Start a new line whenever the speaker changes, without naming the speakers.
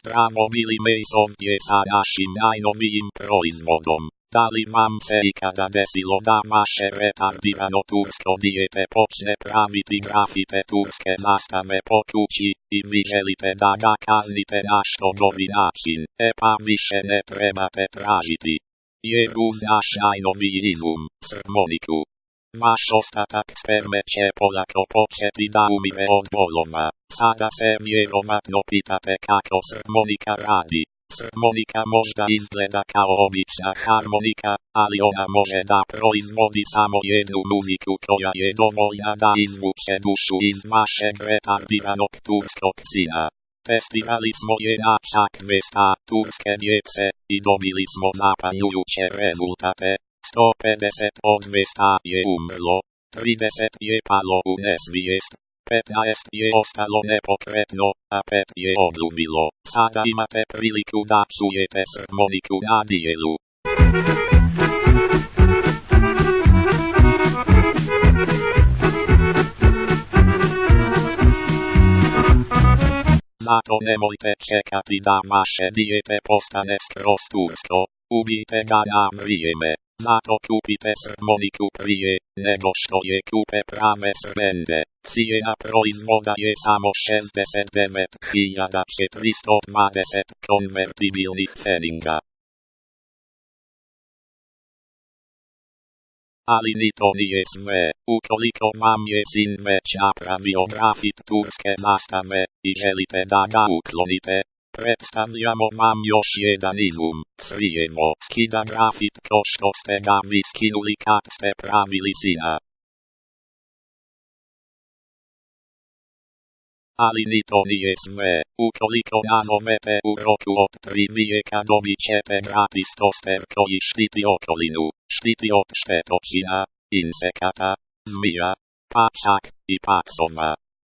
Pravobili je sa našim najnovijim proizvodom. Da li vam se ikada desilo da vaše retardirano tursko dijete počne praviti grafite turske zastave po kući i vi želite da ga kaznite na što gori način? E pa više ne trebate tražiti. Jer uz naš najnoviji izum, srmoniku, vaš ostatak sperme će polako početi da umire od bolova. Sada se vjerovatno pitate kako srmonika radi. Srmonika možda izgleda kao obična harmonika, ali ona može da proizvodi samo jednu muziku koja je dovoljna da izvuče dušu iz vašeg retardiranog turskog sina. Testirali smo je na čak 200 turske djece i dobili smo zapanjujuće rezultate. 150 od 200 je umrlo, 30 je palo u nesvijest, 15 je ostalo nepokretno, a 5 je odumilo. Sada imate priliku da čujete srmoniku na dijelu. Zato nemojte čekati da vaše dijete postane skroz tursko, ubijte ga na vrijeme. Zato kupite srmoniku prije nego što je kupe prave srmende. Cijena proizvoda je samo 69.420 konvertibilnih pfenninga. Ali ni to nije sve. Ukoliko vam je sin već napravio grafit turske zastave i želite da ga uklonite, predstavljamo vam još jedan izum. Srijevo skida grafit ko što ste ga vi skinuli kad ste pravili sina. Ali ni to nije sve. Ukoliko nazovete u roku od 3 vijeka dobit ćete gratis toster koji štiti okolinu, štiti od štetočina, insekata, zmija, pa čak i pacova.